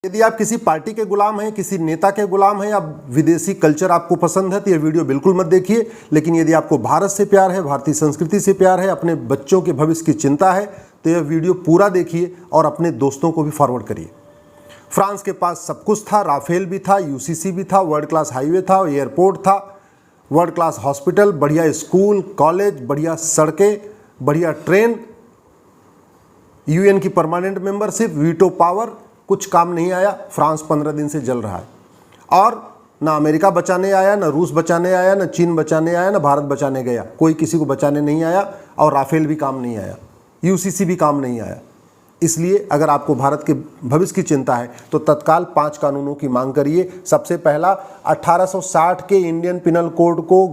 यदि आप किसी पार्टी के गुलाम हैं, किसी नेता के गुलाम हैं या विदेशी कल्चर आपको पसंद है तो यह वीडियो बिल्कुल मत देखिए। लेकिन यदि आपको भारत से प्यार है, भारतीय संस्कृति से प्यार है, अपने बच्चों के भविष्य की चिंता है तो यह वीडियो पूरा देखिए और अपने दोस्तों को भी फॉरवर्ड करिए। फ्रांस के पास सब कुछ था, राफेल भी था, यूसीसी भी था, वर्ल्ड क्लास हाईवे था, एयरपोर्ट था, वर्ल्ड क्लास हॉस्पिटल, बढ़िया स्कूल कॉलेज, बढ़िया सड़कें, बढ़िया ट्रेन, यूएन की परमानेंट मेंबरशिप, वीटो पावर, कुछ काम नहीं आया। फ्रांस 15 दिन से जल रहा है और ना अमेरिका बचाने आया, ना रूस बचाने आया, ना चीन बचाने आया, ना भारत बचाने गया। कोई किसी को बचाने नहीं आया और राफेल भी काम नहीं आया, यूसीसी भी काम नहीं आया। इसलिए अगर आपको भारत के भविष्य की चिंता है तो तत्काल 5 कानूनों की मांग करिए। सबसे पहला, 1860 के इंडियन पिनल कोड को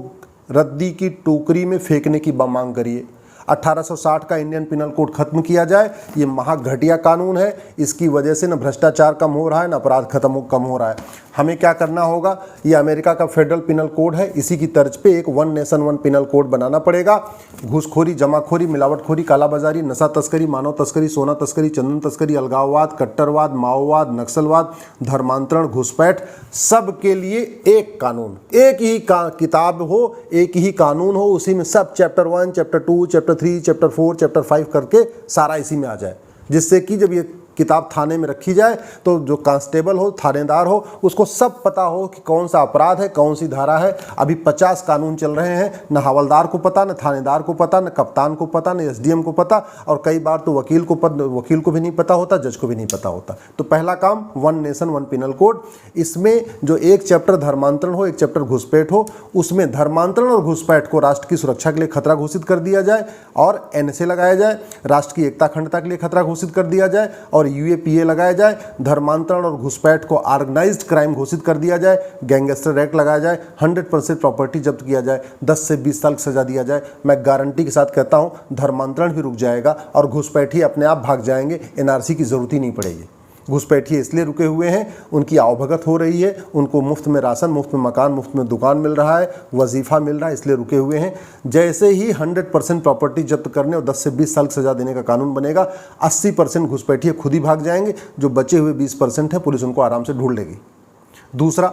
रद्दी की टोकरी में फेंकने की मांग करिए। 1860 का इंडियन पिनल कोड खत्म किया जाए। ये महाघटिया कानून है, इसकी वजह से न भ्रष्टाचार कम हो रहा है, न अपराध कम हो रहा है। हमें क्या करना होगा, ये अमेरिका का फेडरल पिनल कोड है, इसी की तर्ज पे एक one nation one penal code बनाना पड़ेगा। घूसखोरी, जमाखोरी, मिलावटखोरी, कालाबाजारी, नशा तस्करी, मानव तस्करी, सोना तस्करी, चंदन तस्करी, अलगाववाद, कट्टरवाद, माओवाद, नक्सलवाद, धर्मांतरण, घुसपैठ, सब के लिए एक कानून, एक ही किताब हो, एक ही कानून हो, उसी में सब chapter 1, chapter 2, chapter 3, chapter 4, chapter 5 करके सारा इसी में आ जाए। जिससे कि जब ये किताब थाने में रखी जाए तो जो कांस्टेबल हो, थानेदार हो, उसको सब पता हो कि कौन सा अपराध है, कौन सी धारा है। अभी 50 कानून चल रहे हैं, न हवलदार को पता, न थानेदार को पता, न कप्तान को पता, न एसडीएम को पता, और कई बार तो वकील को भी नहीं पता होता, जज को भी नहीं पता होता। तो पहला काम, one nation one penal code. इसमें जो एक चैप्टर धर्मांतरण हो, एक चैप्टर घुसपैठ हो, उसमें धर्मांतरण और घुसपैठ को राष्ट्र की सुरक्षा के लिए खतरा घोषित कर दिया जाए और एनएसए लगाया जाए। राष्ट्र की एकता अखंडता के लिए खतरा घोषित कर दिया जाए और यूएपीए लगाया जाए। धर्मांतरण और घुसपैठ को ऑर्गेनाइज्ड क्राइम घोषित कर दिया जाए। गैंगस्टर एक्ट लगाया जाए। 100% प्रॉपर्टी जब्त किया जाए। 10 से 20 साल की सजा दिया जाए। मैं गारंटी के साथ कहता हूं, धर्मांतरण भी रुक जाएगा और घुसपैठी अपने आप भाग जाएंगे। एनआरसी की जरूरत ही नहीं पड़ेगी। घुसपैठी इसलिए रुके हुए हैं, उनकी आवभगत हो रही है, उनको मुफ्त में राशन, मुफ्त में मकान, मुफ्त में दुकान मिल रहा है, वजीफा मिल रहा है, इसलिए रुके हुए हैं। जैसे ही 100% प्रॉपर्टी जब्त करने और 10 से 20 साल की सजा देने का कानून बनेगा, 80% घुसपैठी खुद ही भाग जाएंगे। जो बचे हुए 20% है, पुलिस उनको आराम से ढूंढ लेगी। दूसरा,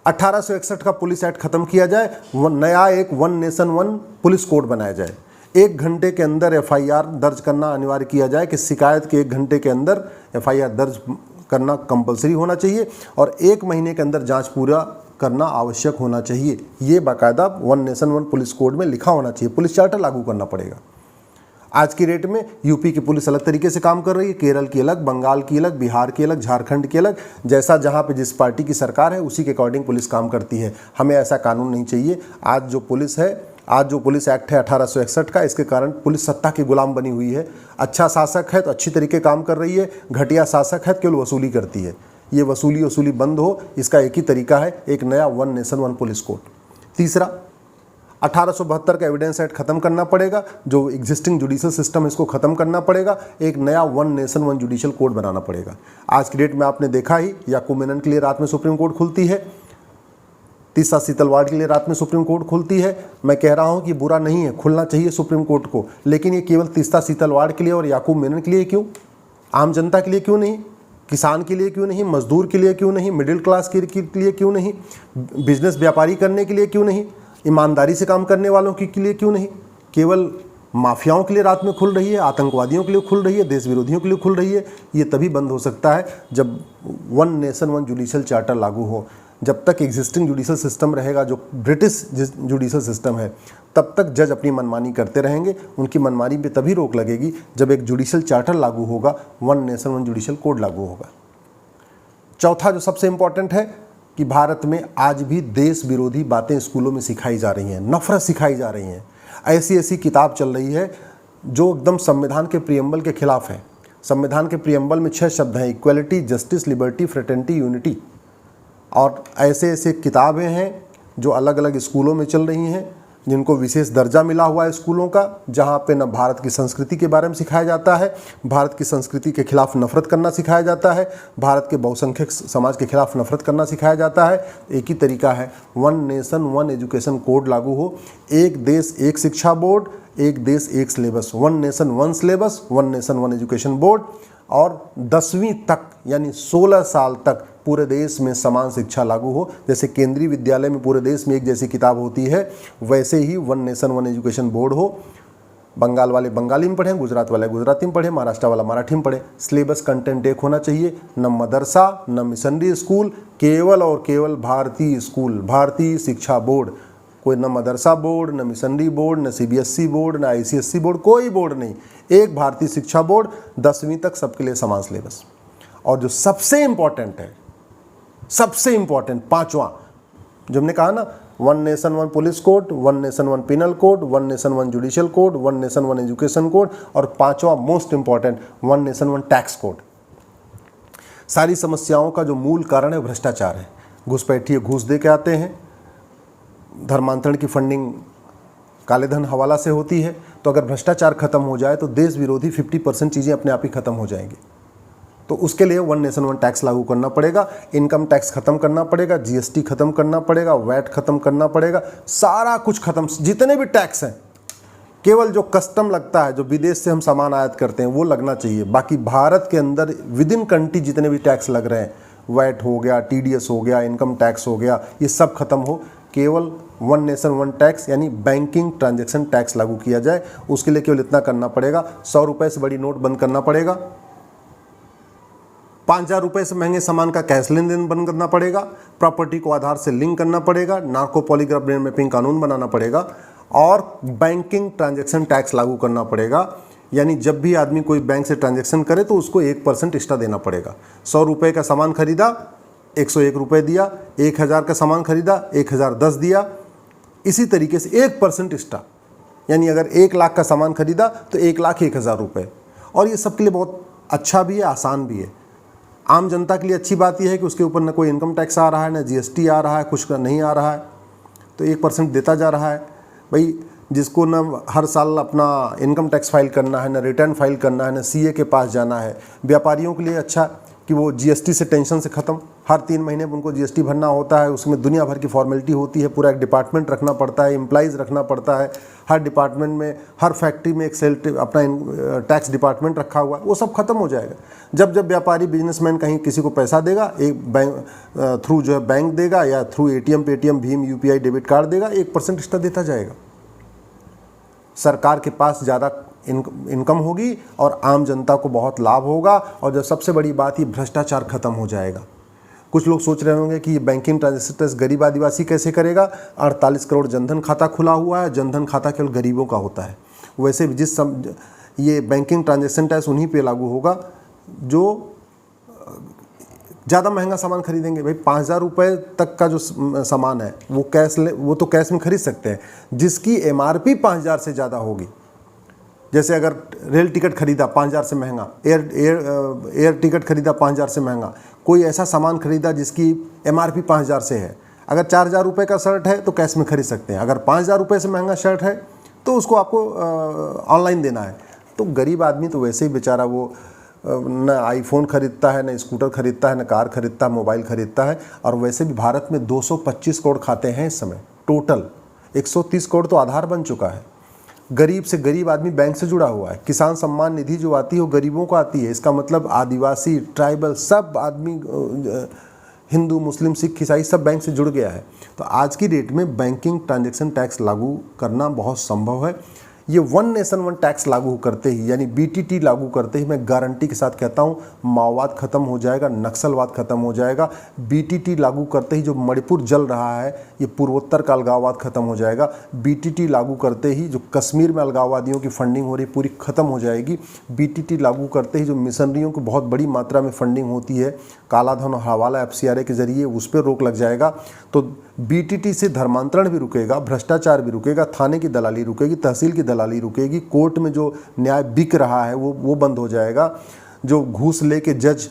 1861 का पुलिस एक्ट खत्म किया जाए। नया एक one nation one police code बनाया जाए। 1 घंटे के अंदर एफआईआर दर्ज करना अनिवार्य किया जाए कि शिकायत के 1 घंटे के अंदर एफआईआर दर्ज करना कंपलसरी होना चाहिए और 1 महीने के अंदर जांच पूरा करना आवश्यक होना चाहिए। ये बाकायदा one nation one police code में लिखा होना चाहिए। पुलिस चार्टर लागू करना पड़ेगा। आज की डेट में यूपी की पुलिस अलग तरीके से काम कर रही है, केरल की अलग, बंगाल की अलग, बिहार की अलग, झारखंड की अलग। जैसा जहाँ पे जिस पार्टी की सरकार है उसी के अकॉर्डिंग पुलिस काम करती है। हमें ऐसा कानून नहीं चाहिए। आज जो पुलिस एक्ट है 1861 का, इसके कारण पुलिस सत्ता की गुलाम बनी हुई है। अच्छा शासक है तो अच्छी तरीके काम कर रही है, घटिया शासक है तो केवल वसूली करती है। ये वसूली बंद हो, इसका एक ही तरीका है, एक नया one nation one police code. तीसरा, 1872 का एविडेंस एक्ट खत्म करना पड़ेगा। जो एग्जिस्टिंग जुडिशल सिस्टम है इसको खत्म करना पड़ेगा। एक नया one nation one judicial code बनाना पड़ेगा। आज की डेट में आपने देखा ही, याकूब मेनन के लिए रात में सुप्रीम कोर्ट खुलती है, तीसरा सीतलवाड़ के लिए रात में सुप्रीम कोर्ट खुलती है। मैं कह रहा हूं कि बुरा नहीं है, खुलना चाहिए सुप्रीम कोर्ट को, लेकिन ये केवल तीसरा सीतलवाड़ के लिए और याकूब मेनन के लिए क्यों? आम जनता के लिए क्यों नहीं? किसान के लिए क्यों नहीं? मजदूर के लिए क्यों नहीं? मिडिल क्लास के लिए क्यों नहीं? बिजनेस व्यापारी करने के लिए क्यों नहीं? ईमानदारी से काम करने वालों के लिए क्यों नहीं? केवल माफियाओं के लिए रात में खुल रही है, आतंकवादियों के लिए खुल रही है, देश विरोधियों के लिए खुल रही है। ये तभी बंद हो सकता है जब one nation one judicial charter लागू हो। जब तक एग्जिस्टिंग जुडिशल सिस्टम रहेगा, जो ब्रिटिश जुडिशल सिस्टम है, तब तक जज अपनी मनमानी करते रहेंगे। उनकी मनमानी पे तभी रोक लगेगी जब एक जुडिशल चार्टर लागू होगा, one nation one judicial code लागू होगा। चौथा जो सबसे इंपॉर्टेंट है कि भारत में आज भी देश विरोधी बातें स्कूलों में सिखाई जा रही हैं, नफरत सिखाई जा रही हैं। ऐसी किताब चल रही है जो एकदम संविधान के प्रियम्बल के खिलाफ है। संविधान के प्रियम्बल में 6 शब्द हैं, equality, justice, liberty, fraternity, unity. और ऐसे किताबें हैं जो अलग अलग स्कूलों में चल रही हैं, जिनको विशेष दर्जा मिला हुआ है स्कूलों का, जहाँ पे न भारत की संस्कृति के बारे में सिखाया जाता है, भारत की संस्कृति के खिलाफ नफरत करना सिखाया जाता है, भारत के बहुसंख्यक समाज के खिलाफ नफरत करना सिखाया जाता है। एक ही तरीका है, one nation one education code लागू हो। एक देश एक शिक्षा बोर्ड, एक देश एक syllabus, one nation one syllabus, one nation one education board. और 10वीं तक यानी 16 साल तक पूरे देश में समान शिक्षा लागू हो। जैसे केंद्रीय विद्यालय में पूरे देश में एक जैसी किताब होती है, वैसे ही one nation one education board हो। बंगाल वाले बंगाली में पढ़ें, गुजरात वाले गुजराती में पढ़ें, महाराष्ट्र वाला मराठी में पढ़ें। सिलेबस कंटेंट एक होना चाहिए, न मदरसा न मिशनरी स्कूल, केवल और केवल भारतीय स्कूल, भारतीय शिक्षा बोर्ड। कोई न मदरसा बोर्ड, न मिशनरी बोर्ड, न सीबीएसई बोर्ड, न आईसीएसई बोर्ड, कोई बोर्ड नहीं, एक भारतीय शिक्षा बोर्ड, 10वीं तक सबके लिए समान सिलेबस। और जो सबसे इंपॉर्टेंट है, सबसे इंपॉर्टेंट पांचवा, जो हमने कहा ना, one nation one police code, one nation one penal code, one nation one judicial code, one nation one education code, और पांचवा most important, one nation one tax code. सारी समस्याओं का जो मूल कारण है भ्रष्टाचार है। घुसपैठिए घूस दे के आते हैं, धर्मांतरण की फंडिंग काले धन हवाला से होती है। तो अगर भ्रष्टाचार खत्म हो जाए तो देश विरोधी 50% चीज़ें अपने आप ही खत्म हो जाएंगी। तो उसके लिए वन नेशन वन टैक्स लागू करना पड़ेगा, इनकम टैक्स खत्म करना पड़ेगा, जीएसटी खत्म करना पड़ेगा, वैट खत्म करना पड़ेगा, सारा कुछ खत्म। जितने भी टैक्स हैं, केवल जो कस्टम लगता है, जो विदेश से हम सामान आयात करते हैं, वो लगना चाहिए। बाकी भारत के अंदर विद इन कंट्री जितने भी टैक्स लग रहे हैं, वैट हो गया, टीडीएस हो गया, इनकम टैक्स हो गया, ये सब खत्म हो। केवल वन नेशन वन टैक्स यानी बैंकिंग ट्रांजैक्शन टैक्स लागू किया जाए। उसके लिए केवल इतना करना पड़ेगा, 100 रुपये से बड़ी नोट बंद करना पड़ेगा, 5,000 रुपये से महंगे सामान का कैश लेन देन बंद करना पड़ेगा, प्रॉपर्टी को आधार से लिंक करना पड़ेगा, नार्को पॉलीग्राफ ब्रेन मैपिंग कानून बनाना पड़ेगा, और बैंकिंग ट्रांजैक्शन टैक्स लागू करना पड़ेगा। यानी जब भी आदमी कोई बैंक से ट्रांजैक्शन करे तो उसको 1% एक्स्ट्रा देना पड़ेगा। 100 रुपये का सामान खरीदा, 101 रुपये दिया, 1000 का सामान खरीदा, 1010 दिया। इसी तरीके से 1% एक्स्ट्रा, यानी अगर 1 लाख का सामान खरीदा तो 1,01,000 रुपये। और ये सबके लिए बहुत अच्छा भी है, आसान भी है। आम जनता के लिए अच्छी बात यह है कि उसके ऊपर न कोई इनकम टैक्स आ रहा है, न जीएसटी आ रहा है, कुछ नहीं आ रहा है, तो 1% देता जा रहा है। भाई जिसको न हर साल अपना इनकम टैक्स फाइल करना है, न रिटर्न फाइल करना है, न सीए के पास जाना है। व्यापारियों के लिए अच्छा कि वो जीएसटी से टेंशन से ख़त्म, हर 3 महीने में उनको जीएसटी भरना होता है, उसमें दुनिया भर की फॉर्मेलिटी होती है, पूरा एक डिपार्टमेंट रखना पड़ता है, एम्प्लॉइज़ रखना पड़ता है, हर डिपार्टमेंट में, हर फैक्ट्री में एक सेल अपना टैक्स डिपार्टमेंट रखा हुआ है, वो सब खत्म हो जाएगा। जब जब व्यापारी बिजनेसमैन कहीं किसी को पैसा देगा, एक बैंक थ्रू जो है बैंक देगा, या through ATM, Paytm, Bhim, UPI, debit card देगा, 1% एक्स्ट्रा देता जाएगा। सरकार के पास ज़्यादा इनकम होगी और आम जनता को बहुत लाभ होगा। और जो सबसे बड़ी बात, ये भ्रष्टाचार खत्म हो जाएगा। कुछ लोग सोच रहे होंगे कि ये बैंकिंग ट्रांजैक्शन टैक्स गरीब आदिवासी कैसे करेगा। 48 करोड़ जनधन खाता खुला हुआ है, जनधन खाता केवल गरीबों का होता है। वैसे भी ये बैंकिंग ट्रांजैक्शन टैक्स उन्हीं पे लागू होगा जो ज़्यादा महंगा सामान खरीदेंगे। भाई 5,000 रुपये तक का जो सामान है वो तो कैश में खरीद सकते हैं। जिसकी एमआरपी 5,000 से ज़्यादा होगी, जैसे अगर रेल टिकट खरीदा 5,000 से महंगा, एयर टिकट खरीदा 5,000 से महंगा, कोई ऐसा सामान खरीदा जिसकी एमआरपी 5,000 से है, अगर 4,000 रुपये का शर्ट है तो कैश में खरीद सकते हैं। अगर 5,000 रुपये से महंगा शर्ट है तो उसको आपको ऑनलाइन देना है। तो गरीब आदमी तो वैसे ही बेचारा वो न आईफोन खरीदता है, न स्कूटर खरीदता है, न कार खरीदता है, मोबाइल खरीदता है। और वैसे भी भारत में 225 करोड़ खाते हैं इस समय टोटल, 130 करोड़ तो आधार बन चुका है। गरीब से गरीब आदमी बैंक से जुड़ा हुआ है। किसान सम्मान निधि जो आती है वो गरीबों को आती है। इसका मतलब आदिवासी, ट्राइबल, सब आदमी, हिंदू, मुस्लिम, सिख, ईसाई सब बैंक से जुड़ गया है। तो आज की डेट में बैंकिंग ट्रांजैक्शन टैक्स लागू करना बहुत संभव है। ये वन नेशन वन टैक्स लागू करते ही, यानी बीटीटी लागू करते ही, मैं गारंटी के साथ कहता हूँ माओवाद खत्म हो जाएगा, नक्सलवाद खत्म हो जाएगा। बीटीटी लागू करते ही जो मणिपुर जल रहा है, ये पूर्वोत्तर का अलगाववाद खत्म हो जाएगा। बीटीटी लागू करते ही जो कश्मीर में अलगाववादियों की फंडिंग हो रही पूरी खत्म हो जाएगी। बीटीटी लागू करते ही जो मिशनरियों को बहुत बड़ी मात्रा में फंडिंग होती है काला धन और हवाला एफसीआरए के जरिए, उस पर रोक लग जाएगा। तो बीटीटी से धर्मांतरण भी रुकेगा, भ्रष्टाचार भी रुकेगा, थाने की दलाली रुकेगी, तहसील की दलाली रुकेगी, कोर्ट में जो न्याय बिक रहा है वो बंद हो जाएगा, जो घूस लेके जज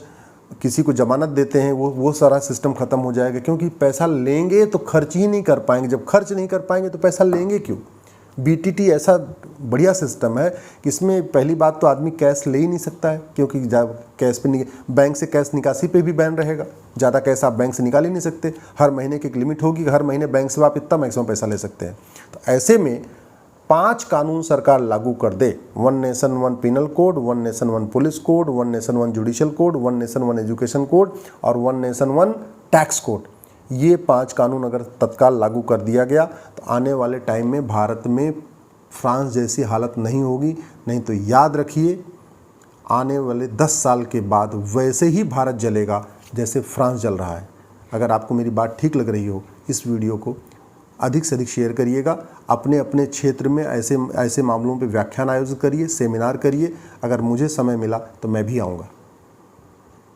किसी को जमानत देते हैं वो सारा सिस्टम खत्म हो जाएगा। क्योंकि पैसा लेंगे तो खर्च ही नहीं कर पाएंगे, जब खर्च नहीं कर पाएंगे तो पैसा लेंगे क्यों। बीटीटी ऐसा बढ़िया सिस्टम है कि इसमें पहली बात तो आदमी कैश ले ही नहीं सकता है, क्योंकि कैश पे बैंक से कैश निकासी पे भी बैन रहेगा। ज़्यादा कैश आप बैंक से निकाल ही नहीं सकते। हर महीने की एक लिमिट होगी, हर महीने बैंक से आप इतना मैक्सिमम पैसा ले सकते हैं। तो ऐसे में 5 कानून सरकार लागू कर दे, 1 nation 1 penal code, 1 nation 1 police code, 1 nation 1 judicial code, 1 nation 1 education code और 1 नेशन 1 टैक्स कोड, ये 5 कानून अगर तत्काल लागू कर दिया गया तो आने वाले टाइम में भारत में फ्रांस जैसी हालत नहीं होगी। नहीं तो याद रखिए, आने वाले 10 साल के बाद वैसे ही भारत जलेगा जैसे फ्रांस जल रहा है। अगर आपको मेरी बात ठीक लग रही हो, इस वीडियो को अधिक से अधिक शेयर करिएगा। अपने अपने क्षेत्र में ऐसे मामलों पे व्याख्यान आयोजित करिए, सेमिनार करिए। अगर मुझे समय मिला तो मैं भी आऊँगा।